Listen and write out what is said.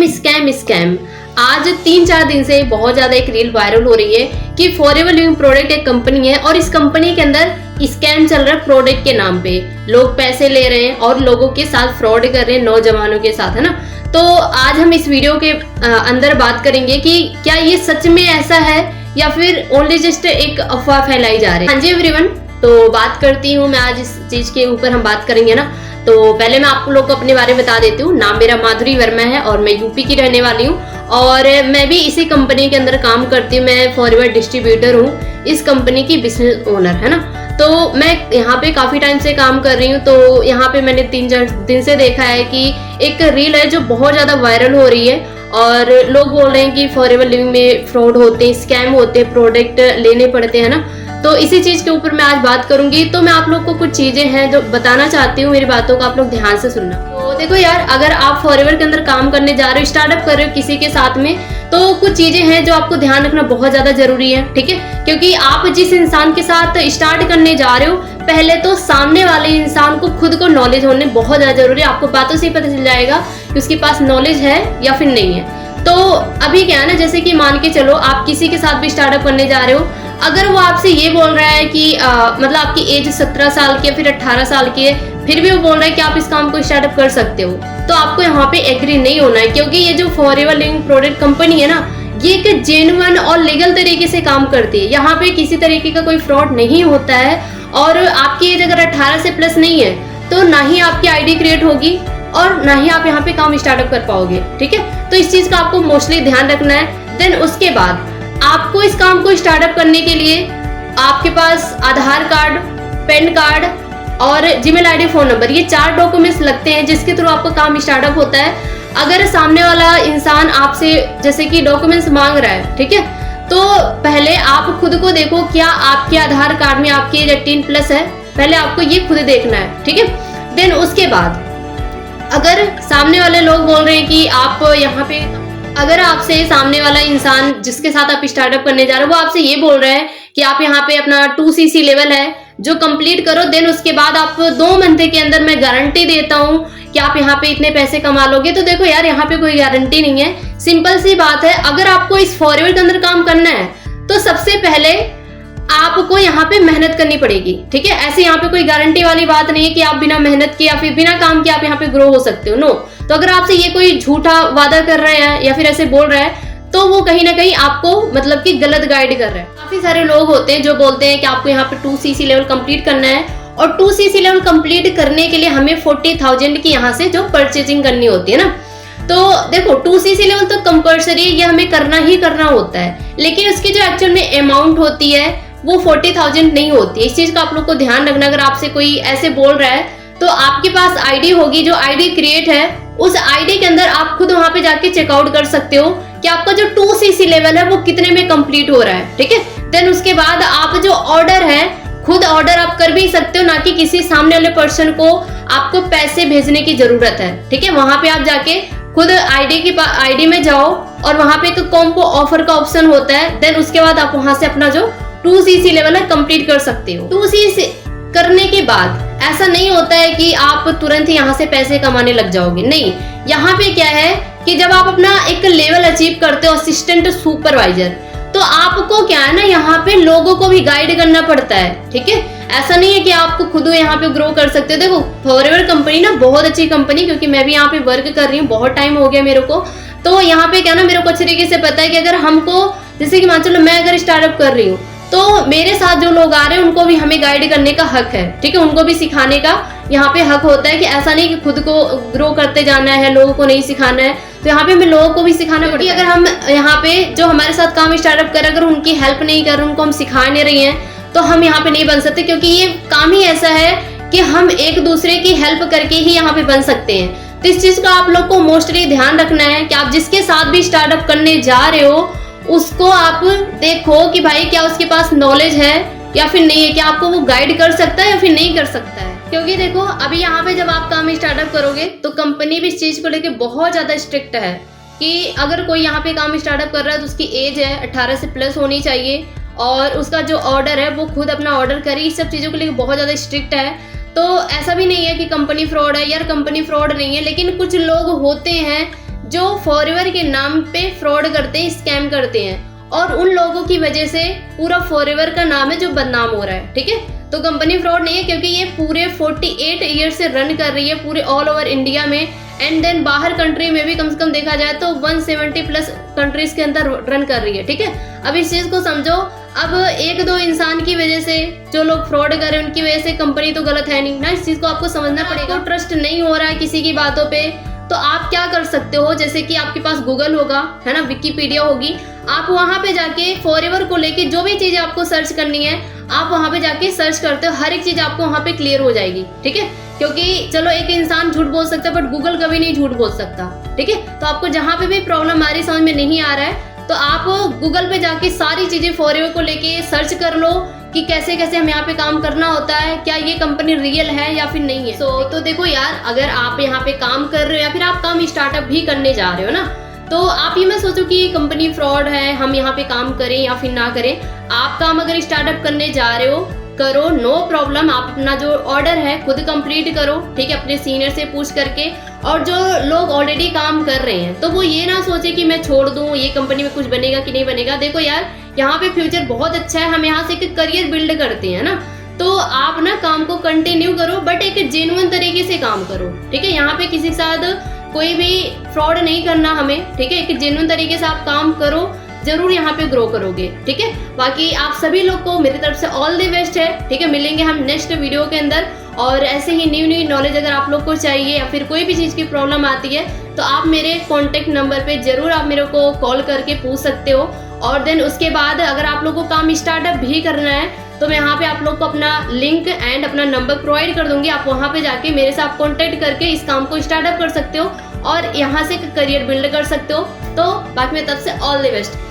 Scam. आज 3-4 दिन से बहुत ज्यादा एक रील वायरल हो रही है कि फॉरएवर लिविंग प्रोडक्ट एक कंपनी है और इस कंपनी के अंदर स्कैम चल रहा है प्रोडक्ट के नाम पे। लोग पैसे ले रहे हैं और लोगों के साथ फ्रॉड कर रहे हैं, नौजवानों के साथ, है ना। तो आज हम इस वीडियो के अंदर बात करेंगे कि क्या ये सच में ऐसा है या फिर ओनली जस्ट एक अफवाह फैलाई जा रही है। हाँ जी एवरीवन, तो बात करती हूँ मैं आज इस चीज के ऊपर हम बात करेंगे ना। तो पहले मैं आप लोग को अपने बारे में बता देती हूँ। नाम मेरा माधुरी वर्मा है और मैं यूपी की रहने वाली हूँ और मैं भी इसी कंपनी के अंदर काम करती हूँ। मैं फॉरएवर डिस्ट्रीब्यूटर हूँ, इस कंपनी की बिजनेस ओनर, है ना। तो मैं यहाँ पे काफी टाइम से काम कर रही हूँ। तो यहाँ पे मैंने 3-4 दिन से देखा है कि एक रील है जो बहुत ज्यादा वायरल हो रही है और लोग बोल रहे हैं कि फॉरएवर लिविंग में फ्रॉड होते हैं, स्कैम होते हैं, प्रोडक्ट लेने पड़ते हैं ना। तो इसी चीज के ऊपर मैं आज बात करूंगी। तो मैं आप लोग को कुछ चीजें हैं जो बताना चाहती हूँ, मेरी बातों को आप लोग ध्यान से सुनना। तो देखो यार, अगर आप फॉरएवर के अंदर काम करने जा रहे हो, स्टार्टअप कर रहे हो किसी के साथ में, तो कुछ चीजें हैं जो आपको ध्यान रखना बहुत ज्यादा जरूरी है, ठीक है। क्योंकि आप जिस इंसान के साथ स्टार्ट करने जा रहे हो, पहले तो सामने वाले इंसान को खुद को नॉलेज होने बहुत ज्यादा जरूरी है। आपको बातों से ही पता चल जाएगा कि उसके पास नॉलेज है या फिर नहीं है। तो अभी क्या है ना, जैसे कि मान के चलो आप किसी के साथ भी स्टार्टअप करने जा रहे हो, अगर वो आपसे ये बोल रहा है कि मतलब आपकी एज 17 साल की है फिर 18 साल की है, फिर भी वो बोल रहा है कि आप इस काम को स्टार्टअप कर सकते हो, तो आपको यहाँ पे एग्री नहीं होना है। क्योंकि ये जो फॉरएवर लिविंग प्रोडक्ट कंपनी है ना, ये एक जेन्युइन और लीगल तरीके से काम करती है। यहाँ पे किसी तरीके का कोई फ्रॉड नहीं होता है और आपकी एज अगर 18 से प्लस नहीं है तो ना ही आपकी आईडी क्रिएट होगी और ना ही आप यहाँ पे काम स्टार्टअप कर पाओगे, ठीक है। तो इस चीज का आपको मोस्टली ध्यान रखना है। देन उसके बाद आपको इस काम को स्टार्टअप करने के लिए आपके पास आधार कार्ड, पैन कार्ड और जीमेल आईडी, फोन नंबर, ये 4 डॉक्यूमेंट्स लगते हैं जिसके थ्रू आपका काम स्टार्टअप होता है। अगर सामने वाला इंसान आपसे जैसे कि डॉक्यूमेंट्स मांग रहा है, ठीक है, तो पहले आप खुद को देखो क्या आपके आधार कार्ड में आपकी एज 18 प्लस है। पहले आपको ये खुद देखना है, ठीक है। देन उसके बाद अगर सामने वाले लोग बोल रहे हैं कि आप यहाँ पे, अगर आपसे सामने वाला इंसान जिसके साथ आप स्टार्टअप करने जा रहे हो वो आपसे ये बोल रहा है कि आप यहाँ पे अपना 2cc लेवल है जो कंप्लीट करो, देन उसके बाद आप 2 महीने के अंदर मैं गारंटी देता हूँ कि आप यहाँ पे इतने पैसे कमा लोगे, तो देखो यार, यहाँ पे कोई गारंटी नहीं है। सिंपल सी बात है, अगर आपको इस फॉरएवर के अंदर काम करना है तो सबसे पहले आपको यहाँ पे मेहनत करनी पड़ेगी, ठीक है। ऐसे यहाँ पे कोई गारंटी वाली बात नहीं है कि आप बिना मेहनत के या फिर बिना काम के आप यहाँ पे ग्रो हो सकते हो, नो। तो अगर आपसे ये कोई झूठा वादा कर रहे हैं या फिर ऐसे बोल रहा है तो वो कहीं ना कहीं आपको मतलब कि गलत गाइड कर रहा है। काफी सारे लोग होते हैं जो बोलते हैं कि आपको यहाँ पे 2cc लेवल कंप्लीट करना है और 2cc लेवल कंप्लीट करने के लिए हमें 40,000 की यहाँ से जो परचेजिंग करनी होती है ना। तो देखो 2cc लेवल तो कंपल्सरी, ये हमें करना ही करना होता है, लेकिन उसकी जो एक्चुअल में अमाउंट होती है वो 40,000 नहीं होती है। इस चीज का आप लोग को ध्यान रखना। अगर आपसे कोई ऐसे बोल रहा है तो आपके पास आईडी होगी, जो आईडी क्रिएट है उस आईडी के अंदर आप खुद वहां पे जाके चेकआउट कर सकते हो कि आपका जो 2cc लेवल है वो कितने में कंप्लीट हो रहा है, ठीक है। देन उसके बाद आप जो ऑर्डर है खुद ऑर्डर आप कर भी सकते हो, ना कि किसी सामने वाले पर्सन को आपको पैसे भेजने की जरूरत है, ठीक है। वहां पे आप जाके खुद आईडी में जाओ और वहां पे एक कॉम्बो ऑफर का ऑप्शन होता है। देन उसके बाद आप वहां से अपना जो 2cc लेवल है कंप्लीट कर सकते हो। 2cc करने के बाद ऐसा नहीं होता है कि आप तुरंत ही यहाँ से पैसे कमाने लग जाओगे, नहीं। यहाँ पे क्या है कि जब आप अपना एक लेवल अचीव करते हो असिस्टेंट सुपरवाइजर, तो आपको क्या है ना, यहाँ पे लोगों को भी गाइड करना पड़ता है, ठीक है। ऐसा नहीं है कि आपको खुद यहाँ पे ग्रो कर सकते हो। देखो फॉरएवर कंपनी ना बहुत अच्छी कंपनी, क्योंकि मैं भी यहाँ पे वर्क कर रही हूँ, बहुत टाइम हो गया मेरे को। तो यहाँ पे क्या ना, मेरे को अच्छे तरीके से पता है कि अगर हमको, जैसे कि मान चलो मैं अगर स्टार्टअप कर रही हूँ तो मेरे साथ जो लोग आ रहे हैं उनको भी हमें गाइड करने का हक है, ठीक है। उनको भी सिखाने का यहाँ पे हक होता है कि ऐसा नहीं कि खुद को ग्रो करते जाना है, लोगों को नहीं सिखाना है। तो यहाँ पे हमें लोगों को भी सिखाना पड़ता है। अगर हम यहाँ पे जो हमारे साथ काम स्टार्टअप कर, अगर उनकी हेल्प नहीं कर रहे, उनको हम सिखा नहीं रही हैं, तो हम यहाँ पे नहीं बन सकते। क्योंकि ये काम ही ऐसा है कि हम एक दूसरे की हेल्प करके ही यहाँ पे बन सकते हैं। तो इस चीज का आप लोग को मोस्टली ध्यान रखना है कि आप जिसके साथ भी स्टार्टअप करने जा रहे हो उसको आप देखो कि भाई क्या उसके पास नॉलेज है या फिर नहीं है, क्या आपको वो गाइड कर सकता है या फिर नहीं कर सकता है। क्योंकि देखो अभी यहाँ पे जब आप काम स्टार्टअप करोगे तो कंपनी भी इस चीज को लेके बहुत ज्यादा स्ट्रिक्ट है कि अगर कोई यहाँ पे काम स्टार्टअप कर रहा है तो उसकी एज है 18 से प्लस होनी चाहिए और उसका जो ऑर्डर है वो खुद अपना ऑर्डर करे। इस सब चीजों को लेके बहुत ज्यादा स्ट्रिक्ट है। तो ऐसा भी नहीं है कि कंपनी फ्रॉड है यार, कंपनी फ्रॉड नहीं है, लेकिन कुछ लोग होते हैं जो फॉरएवर के नाम पे फ्रॉड करते हैं, स्कैम करते हैं, और उन लोगों की वजह से पूरा फॉरएवर का नाम है जो बदनाम हो रहा है। ठीक है, तो कंपनी फ्रॉड नहीं है, क्योंकि ये पूरे 48 ईयर से रन कर रही है पूरे ऑल ओवर इंडिया में, एंड देन बाहर कंट्री में भी कम से कम देखा जाए तो 170 प्लस कंट्रीज के अंदर रन कर रही है। ठीक है, अब इस चीज को समझो। अब एक दो इंसान की वजह से जो लोग फ्रॉड कर रहे हैं उनकी वजह से कंपनी तो गलत है नहीं ना, इस चीज को आपको समझना पड़ेगा। ट्रस्ट नहीं हो रहा है किसी की बातों पे, तो आप क्या कर सकते हो, जैसे कि आपके पास गूगल होगा, है ना, विकिपीडिया होगी, आप वहां पे जाके फॉरएवर को लेके जो भी चीजें आपको सर्च करनी है आप वहां पे जाके सर्च करते हो, हर एक चीज आपको वहां पे क्लियर हो जाएगी। ठीक है, क्योंकि चलो एक इंसान झूठ बोल सकता है बट गूगल कभी नहीं झूठ बोल सकता। ठीक है, तो आपको जहां पे भी प्रॉब्लम आ रही समझ में नहीं आ रहा है तो आप गूगल पे जाके सारी चीजें फॉरएवर को लेके सर्च कर लो कि कैसे कैसे हमें यहाँ पे काम करना होता है, क्या ये कंपनी रियल है या फिर नहीं है। तो देखो यार, अगर आप यहाँ पे काम कर रहे हो या फिर आप काम स्टार्टअप भी करने जा रहे हो ना, तो आप ये मत सोचो कि कंपनी फ्रॉड है, हम यहाँ पे काम करें या फिर ना करें। आप काम अगर स्टार्टअप करने जा रहे हो करो, नो प्रॉब्लम। आप अपना जो ऑर्डर है खुद कंप्लीट करो, ठीक है, अपने सीनियर से पूछ करके। और जो लोग ऑलरेडी काम कर रहे हैं तो वो ये ना सोचे कि मैं छोड़ दूं, ये कंपनी में कुछ बनेगा कि नहीं बनेगा। देखो यार, यहाँ पे फ्यूचर बहुत अच्छा है, हम यहाँ से एक करियर बिल्ड करते हैं ना, तो आप ना काम को कंटिन्यू करो बट एक जेन्युइन तरीके से काम करो। ठीक है, यहाँ पे किसी के साथ कोई भी फ्रॉड नहीं करना हमें। ठीक है, एक जेन्युइन तरीके से आप काम करो, जरूर यहाँ पे ग्रो करोगे। ठीक है, बाकी आप सभी लोग को मेरी तरफ से ऑल द बेस्ट है। ठीक है, मिलेंगे हम नेक्स्ट वीडियो के अंदर, और ऐसे ही न्यू नॉलेज अगर आप लोग को चाहिए या फिर कोई भी चीज की प्रॉब्लम आती है तो आप मेरे कॉन्टेक्ट नंबर पे जरूर आप मेरे को कॉल करके पूछ सकते हो। और देन उसके बाद अगर आप लोग को काम स्टार्टअप भी करना है तो मैं यहाँ पे आप लोग को अपना लिंक एंड अपना नंबर प्रोवाइड कर दूंगी, आप वहाँ पे जाके मेरे साथ कॉन्टेक्ट करके इस काम को स्टार्टअप कर सकते हो और यहाँ से करियर बिल्ड कर सकते हो। तो बाकी मेरी तरफ से ऑल द बेस्ट।